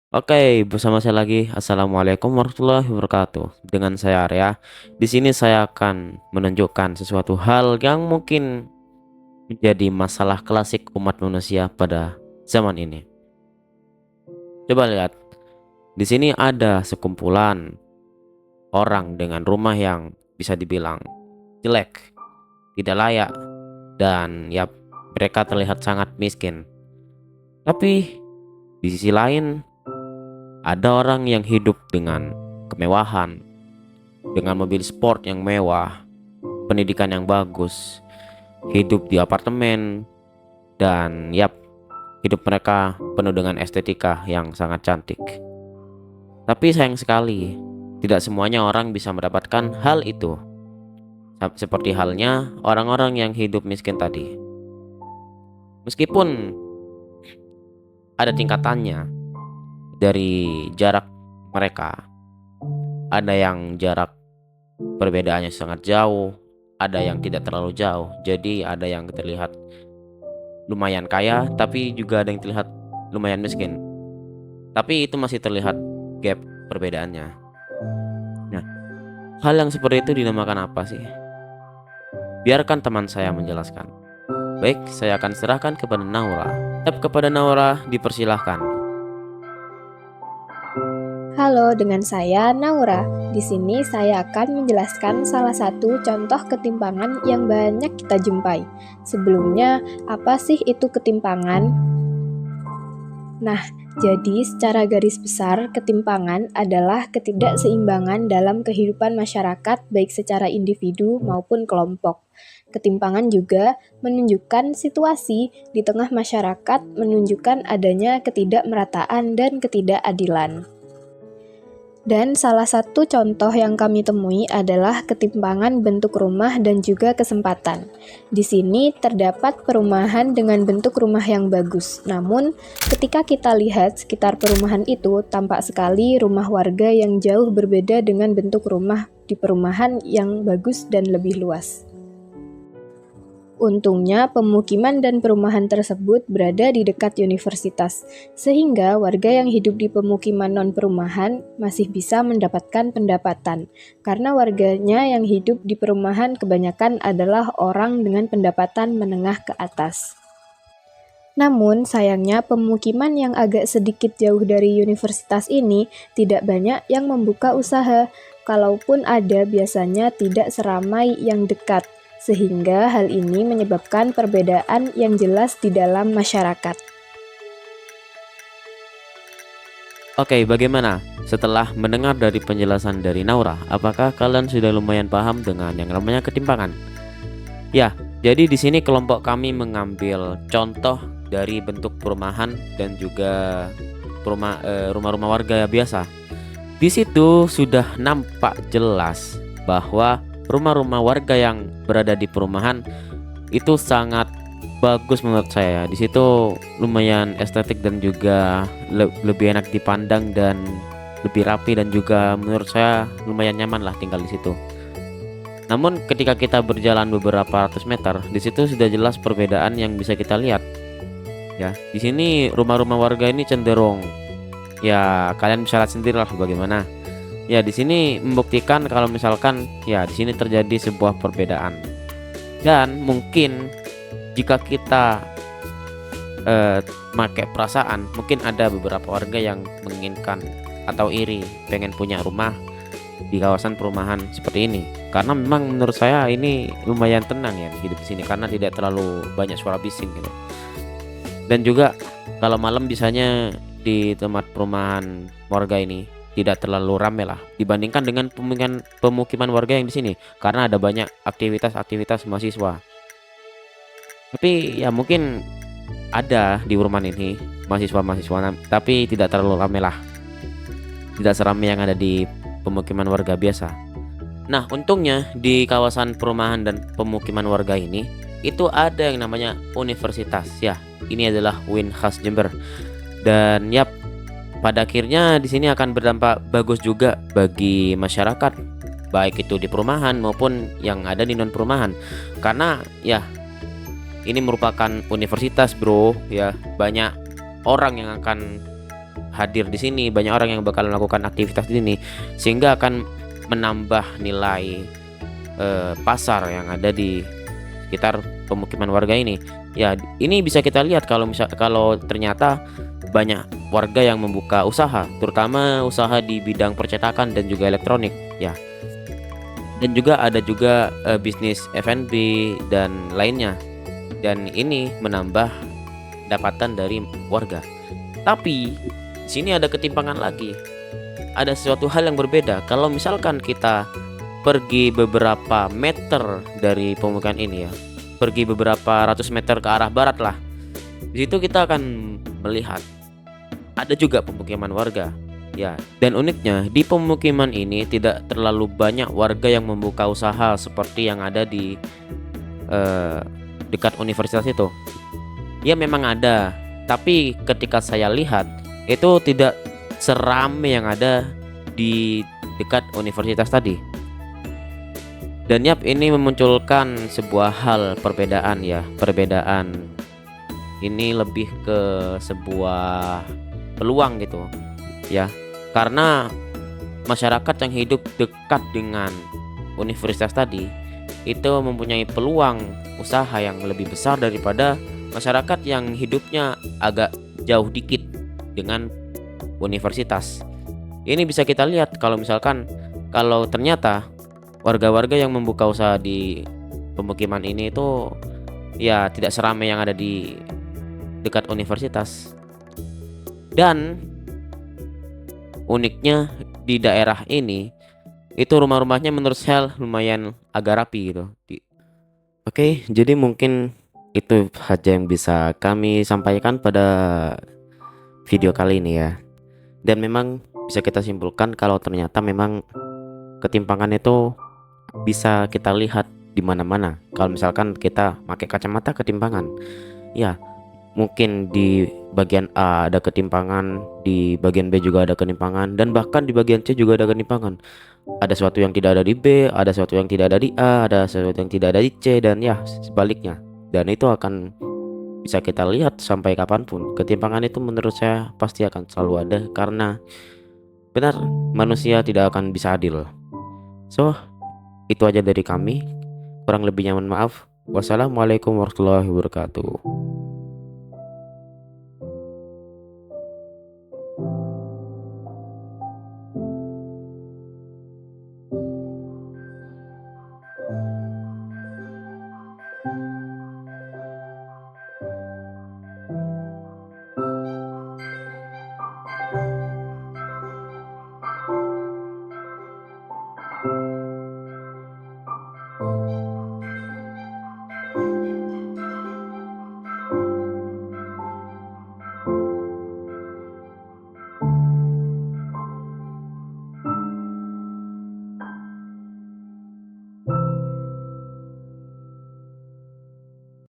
Oke, bersama saya lagi. Assalamualaikum warahmatullahi wabarakatuh. Dengan saya Arya. Di sini saya akan menunjukkan sesuatu hal yang mungkin menjadi masalah klasik umat manusia pada zaman ini. Coba lihat, di sini ada sekumpulan orang dengan rumah yang bisa dibilang jelek, tidak layak, dan ya mereka terlihat sangat miskin. Tapi di sisi lain ada orang yang hidup dengan kemewahan, dengan mobil sport yang mewah, pendidikan yang bagus, hidup di apartemen, dan hidup mereka penuh dengan estetika yang sangat cantik. Tapi sayang sekali, tidak semuanya orang bisa mendapatkan hal itu. Seperti halnya orang-orang yang hidup miskin tadi. Meskipun ada tingkatannya dari jarak mereka, ada yang jarak perbedaannya sangat jauh, ada yang tidak terlalu jauh. Jadi ada yang terlihat lumayan kaya, tapi juga ada yang terlihat lumayan miskin. Tapi itu masih terlihat gap perbedaannya. Nah, hal yang seperti itu dinamakan apa sih? Biarkan teman saya menjelaskan. Baik, saya akan serahkan kepada Naura. Kepada Naura, dipersilahkan. Halo, dengan saya Naura. Di sini saya akan menjelaskan salah satu contoh ketimpangan yang banyak kita jumpai. Sebelumnya, apa sih itu ketimpangan? Nah, jadi secara garis besar, ketimpangan adalah ketidakseimbangan dalam kehidupan masyarakat baik secara individu maupun kelompok. Ketimpangan juga menunjukkan situasi di tengah masyarakat, menunjukkan adanya ketidakmerataan dan ketidakadilan. Dan salah satu contoh yang kami temui adalah ketimpangan bentuk rumah dan juga kesempatan. Di sini terdapat perumahan dengan bentuk rumah yang bagus. Namun, ketika kita lihat sekitar perumahan itu, tampak sekali rumah warga yang jauh berbeda dengan bentuk rumah di perumahan yang bagus dan lebih luas. Untungnya, pemukiman dan perumahan tersebut berada di dekat universitas, sehingga warga yang hidup di pemukiman non-perumahan masih bisa mendapatkan pendapatan, karena warganya yang hidup di perumahan kebanyakan adalah orang dengan pendapatan menengah ke atas. Namun, sayangnya pemukiman yang agak sedikit jauh dari universitas ini tidak banyak yang membuka usaha, kalaupun ada biasanya tidak seramai yang dekat sehingga hal ini menyebabkan perbedaan yang jelas di dalam masyarakat. Oke, bagaimana? Setelah mendengar dari penjelasan dari Naura, apakah kalian sudah lumayan paham dengan yang namanya ketimpangan? Ya, jadi di sini kelompok kami mengambil contoh dari bentuk perumahan dan juga rumah-rumah warga biasa. Di situ sudah nampak jelas bahwa rumah-rumah warga yang berada di perumahan itu sangat bagus menurut saya. Di situ lumayan estetik dan juga lebih enak dipandang dan lebih rapi, dan juga menurut saya lumayan nyaman lah tinggal di situ. Namun ketika kita berjalan beberapa ratus meter, di situ sudah jelas perbedaan yang bisa kita lihat. Ya, di sini rumah-rumah warga ini cenderung, ya kalian bisa lihat sendiri lah bagaimana. Ya, di sini membuktikan kalau misalkan ya di sini terjadi sebuah perbedaan. Dan mungkin jika kita pakai perasaan, mungkin ada beberapa warga yang menginginkan atau iri pengen punya rumah di kawasan perumahan seperti ini. Karena memang menurut saya ini lumayan tenang ya hidup di sini karena tidak terlalu banyak suara bising gitu. Dan juga kalau malam bisanya di tempat perumahan warga ini tidak terlalu ramai lah dibandingkan dengan pemukiman warga yang di sini karena ada banyak aktivitas mahasiswa. Tapi ya mungkin ada di perumahan ini mahasiswa, tapi tidak terlalu ramai lah, tidak seramai yang ada di pemukiman warga biasa. Nah, untungnya di kawasan perumahan dan pemukiman warga ini itu ada yang namanya universitas ya. Ini adalah UIN khas Jember. Dan pada akhirnya di sini akan berdampak bagus juga bagi masyarakat, baik itu di perumahan maupun yang ada di non perumahan. Karena ya ini merupakan universitas, bro, ya banyak orang yang akan hadir di sini, banyak orang yang bakal melakukan aktivitas di sini, sehingga akan menambah nilai pasar yang ada di sekitar pemukiman warga ini. Ya, ini bisa kita lihat kalau ternyata banyak warga yang membuka usaha, terutama usaha di bidang percetakan dan juga elektronik, ya. Dan juga ada juga bisnis F&B dan lainnya. Dan ini menambah pendapatan dari warga. Tapi di sini ada ketimpangan lagi. Ada sesuatu hal yang berbeda. Kalau misalkan kita pergi beberapa meter dari pemukiman ini ya, pergi beberapa ratus meter ke arah barat lah. Di situ kita akan melihat ada juga pemukiman warga. Ya, dan uniknya di pemukiman ini tidak terlalu banyak warga yang membuka usaha seperti yang ada di dekat universitas itu. Ya memang ada, tapi ketika saya lihat itu tidak seramai yang ada di dekat universitas tadi. Dan yap, ini memunculkan sebuah hal perbedaan ya. Perbedaan ini lebih ke sebuah peluang gitu ya. Karena masyarakat yang hidup dekat dengan universitas tadi itu mempunyai peluang usaha yang lebih besar daripada masyarakat yang hidupnya agak jauh dikit dengan universitas. Ini bisa kita lihat kalau misalkan kalau ternyata warga-warga yang membuka usaha di pemukiman ini itu ya tidak seramai yang ada di dekat universitas. Dan uniknya di daerah ini itu rumah-rumahnya menurut saya lumayan agak rapi gitu. Oke, jadi mungkin itu saja yang bisa kami sampaikan pada video kali ini ya. Dan memang bisa kita simpulkan kalau ternyata memang ketimpangan itu bisa kita lihat di mana-mana. Kalau misalkan kita pakai kacamata ketimpangan, ya mungkin di bagian A ada ketimpangan, di bagian B juga ada ketimpangan, dan bahkan di bagian C juga ada ketimpangan. Ada sesuatu yang tidak ada di B, ada sesuatu yang tidak ada di A, ada sesuatu yang tidak ada di C, dan ya sebaliknya. Dan itu akan bisa kita lihat sampai kapanpun. Ketimpangan itu menurut saya pasti akan selalu ada, karena benar manusia tidak akan bisa adil. So, itu aja dari kami. Kurang lebihnya mohon maaf. Wassalamualaikum warahmatullahi wabarakatuh.